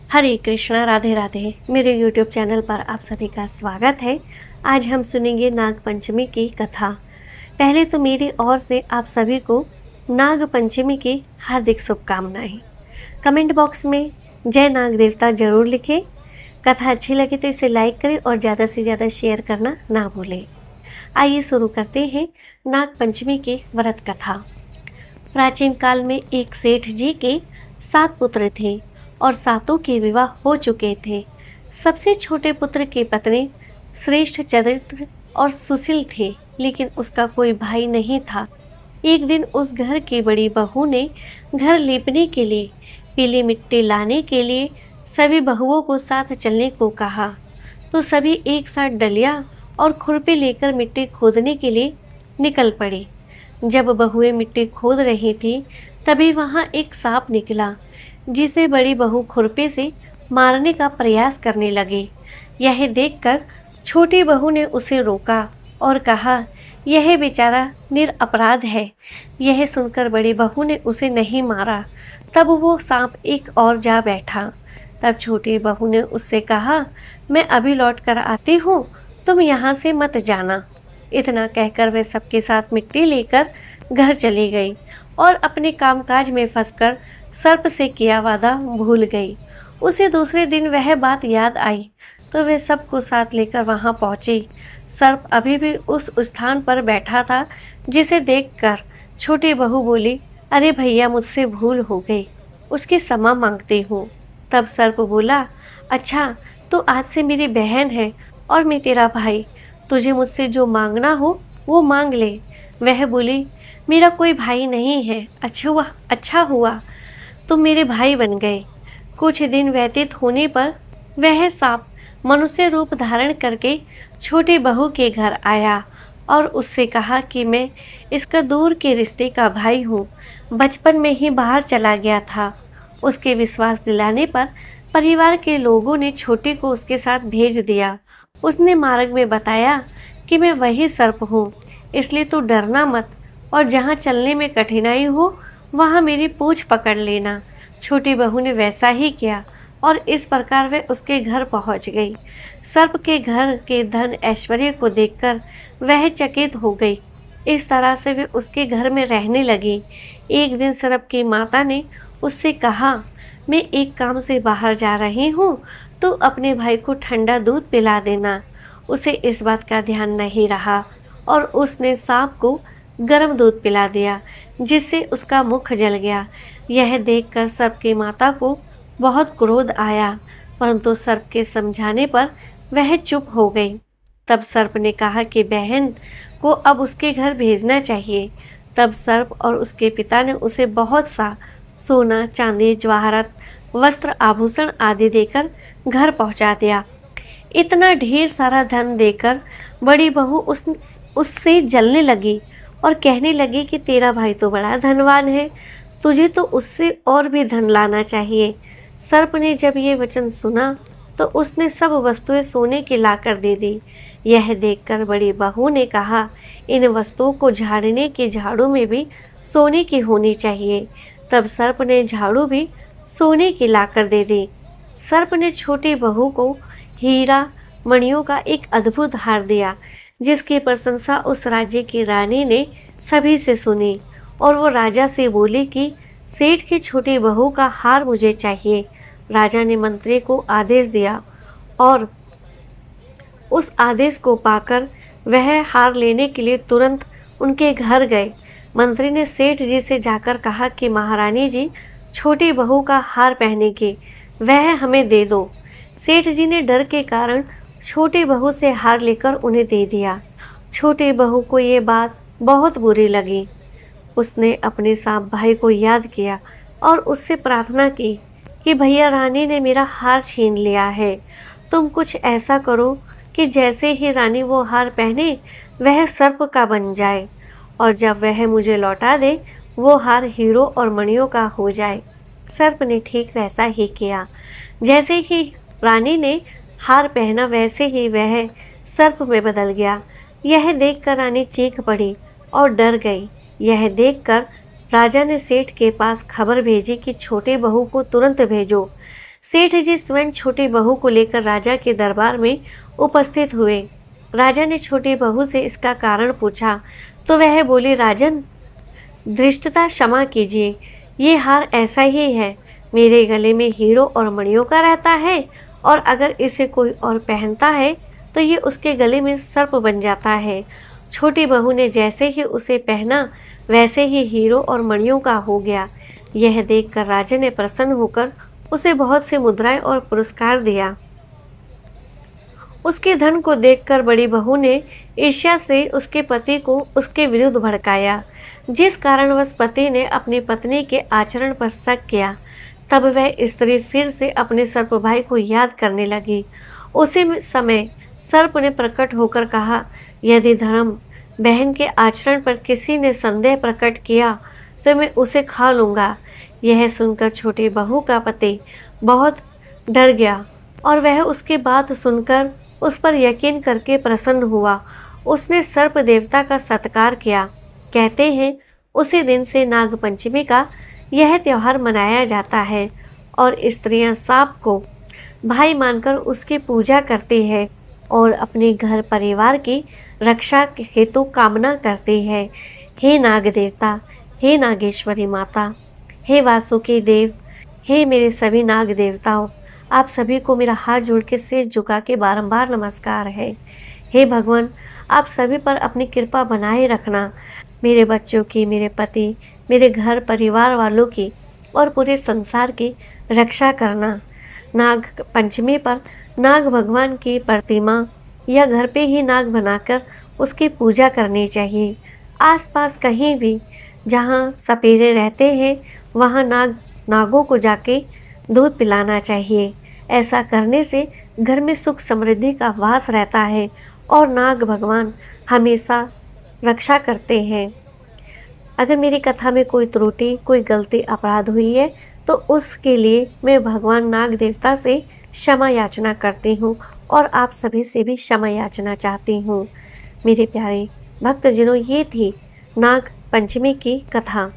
हरे कृष्णा, राधे राधे। मेरे YouTube channel पर आप सभी का स्वागत है। आज हम सुनेंगे नाग पंचमी की कथा। पहले तो मेरी ओर से आप सभी को नाग पंचमी की हार्दिक शुभकामनाएं। कमेंट बॉक्स में जय नाग देवता जरूर लिखें। कथा अच्छी लगे तो इसे लाइक करें और ज़्यादा से ज़्यादा शेयर करना ना भूलें। आइए शुरू करते हैं नाग पंचमी की व्रत कथा। प्राचीन काल में एक सेठ जी के 7 पुत्र थे और सातों के विवाह हो चुके थे। सबसे छोटे पुत्र की पत्नी श्रेष्ठ चरित्र और सुशील थी, लेकिन उसका कोई भाई नहीं था। एक दिन उस घर की बड़ी बहू ने घर लीपने के लिए पीली मिट्टी लाने के लिए सभी बहुओं को साथ चलने को कहा, तो सभी एक साथ डलिया और खुरपी लेकर मिट्टी खोदने के लिए निकल पड़ी। जब बहुएं मिट्टी खोद रही थी, तभी वहां एक सांप निकला, जिसे बड़ी बहू खुरपे से मारने का प्रयास करने लगी। यह देखकर छोटी बहू ने उसे रोका और कहा, यह बेचारा निरपराध है। यह सुनकर बड़ी बहू ने उसे नहीं मारा। तब वो सांप एक और जा बैठा। तब छोटी बहू ने उससे कहा, मैं अभी लौट कर आती हूँ, तुम यहाँ से मत जाना। इतना कहकर वह सबके साथ मिट्टी लेकर घर चली गई और अपने कामकाज में फंसकर सर्प से किया वादा भूल गई। उसे दूसरे दिन वह बात याद आई तो वे सबको साथ लेकर वहां पहुंची। सर्प अभी भी उस स्थान पर बैठा था, जिसे देखकर छोटी बहू बोली, अरे भैया, मुझसे भूल हो गई, उसकी क्षमा मांगती हूँ। तब सर्प बोला, अच्छा, तो आज से मेरी बहन है और मैं तेरा भाई, तुझे मुझसे जो मांगना हो वो मांग ले। वह बोली, मेरा कोई भाई नहीं है। अच्छा हुआ तुम मेरे भाई बन गए। कुछ दिन व्यतीत होने पर वह सांप मनुष्य रूप धारण करके छोटी बहू के घर आया और उससे कहा कि मैं इसका दूर के रिश्ते का भाई हूँ, बचपन में ही बाहर चला गया था। उसके विश्वास दिलाने पर परिवार के लोगों ने छोटी को उसके साथ भेज दिया। उसने मार्ग में बताया कि मैं वही सर्प हूँ, इसलिए तू डरना मत और जहाँ चलने में कठिनाई हो वहाँ मेरी पूँछ पकड़ लेना। छोटी बहू ने वैसा ही किया और इस प्रकार वे उसके घर पहुँच गई। सर्प के घर के धन ऐश्वर्य को देखकर वह चकित हो गई। इस तरह से वे उसके घर में रहने लगी। एक दिन सर्प की माता ने उससे कहा, मैं एक काम से बाहर जा रही हूँ, तो अपने भाई को ठंडा दूध पिला देना। उसे इस बात का ध्यान नहीं रहा और उसने सांप को गर्म दूध पिला दिया, जिससे उसका मुख जल गया। यह देखकर सर्प की माता को बहुत क्रोध आया, परंतु सर्प के समझाने पर वह चुप हो गई। तब सर्प ने कहा कि बहन को अब उसके घर भेजना चाहिए। तब सर्प और उसके पिता ने उसे बहुत सा सोना, चांदी, जवाहरात, वस्त्र, आभूषण आदि देकर घर पहुंचा दिया। इतना ढेर सारा धन देकर बड़ी बहू उससे जलने लगी और कहने लगी कि तेरा भाई तो बड़ा धनवान है, तुझे तो उससे और भी धन लाना चाहिए। सर्प ने जब ये वचन सुना तो उसने सब वस्तुएं सोने की लाकर दे दी। यह देखकर बड़ी बहू ने कहा, इन वस्तुओं को झाड़ने के झाड़ू में भी सोने की होनी चाहिए। तब सर्प ने झाड़ू भी सोने की लाकर दे दी। सर्प ने छोटी बहू को हीरा मणियों का एक अद्भुत हार दिया, जिसकी प्रशंसा उस राज्य की रानी ने सभी से सुनी और वो राजा से बोली कि सेठ की छोटी बहू का हार मुझे चाहिए। राजा ने मंत्री को आदेश दिया और उस आदेश को पाकर वह हार लेने के लिए तुरंत उनके घर गए। मंत्री ने सेठ जी से जाकर कहा कि महारानी जी छोटी बहू का हार पहनेगी, वह हमें दे दो। सेठ जी ने डर के कारण छोटी बहू से हार लेकर उन्हें दे दिया। छोटी बहू को ये बात बहुत बुरी लगी। उसने अपने सांप भाई को याद किया और उससे प्रार्थना की कि भैया, रानी ने मेरा हार छीन लिया है, तुम कुछ ऐसा करो कि जैसे ही रानी वो हार पहने वह सर्प का बन जाए और जब वह मुझे लौटा दे वो हार हीरो और मणियों का हो जाए। सर्प ने ठीक वैसा ही किया। जैसे ही रानी ने हार पहना वैसे ही वह सर्प में बदल गया। यह देखकर रानी चीख पड़ी और डर गई। यह देखकर राजा ने सेठ के पास खबर भेजी कि छोटी बहू को तुरंत भेजो। सेठ जी स्वयं छोटी बहू को लेकर राजा के दरबार में उपस्थित हुए। राजा ने छोटी बहू से इसका कारण पूछा तो वह बोली, राजन, धृष्टता क्षमा कीजिए, ये हार ऐसा ही है, मेरे गले में हीरो और मणियों का रहता है और अगर इसे कोई और पहनता है तो ये उसके गले में सर्प बन जाता है। छोटी बहू ने जैसे ही उसे पहना वैसे ही हीरो और मणियों का हो गया। यह देखकर राजा ने प्रसन्न होकर उसे बहुत से मुद्राएं और पुरस्कार दिया। उसके धन को देखकर बड़ी बहू ने ईर्ष्या से उसके पति को उसके विरुद्ध भड़काया, जिस कारणवश पति ने अपनी पत्नी के आचरण पर शक किया। तब वह स्त्री फिर से अपने सर्प भाई को याद करने लगी। उसी समय सर्प ने प्रकट होकर कहा, यदि धर्म बहन के आचरण पर किसी ने संदेह प्रकट किया तो मैं उसे खा लूँगा। यह सुनकर छोटी बहू का पति बहुत डर गया और वह उसकी बात सुनकर उस पर यकीन करके प्रसन्न हुआ। उसने सर्प देवता का सत्कार किया। कहते हैं उसी दिन से नाग पंचमी का यह त्योहार मनाया जाता है और स्त्रियां सांप को भाई मानकर उसकी पूजा करती है और अपने घर परिवार की रक्षा हेतु कामना करती है। हे नाग देवता, हे नागेश्वरी माता, हे वासुकी देव, हे मेरे सभी नाग देवताओं, आप सभी को मेरा हाथ जोड़ के शीश झुका के बारंबार नमस्कार है। हे भगवान, आप सभी पर अपनी कृपा बनाए रखना। मेरे बच्चों की, मेरे पति, मेरे घर परिवार वालों की और पूरे संसार की रक्षा करना। नाग पंचमी पर नाग भगवान की प्रतिमा या घर पे ही नाग बनाकर उसकी पूजा करनी चाहिए। आसपास कहीं भी जहाँ सपेरे रहते हैं वहाँ नागों को जाके दूध पिलाना चाहिए। ऐसा करने से घर में सुख समृद्धि का वास रहता है और नाग भगवान हमेशा रक्षा करते हैं। अगर मेरी कथा में कोई त्रुटि, कोई गलती, अपराध हुई है तो उसके लिए मैं भगवान नाग देवता से क्षमा याचना करती हूँ और आप सभी से भी क्षमा याचना चाहती हूँ। मेरे प्यारे भक्तजनों, ये थी नाग पंचमी की कथा।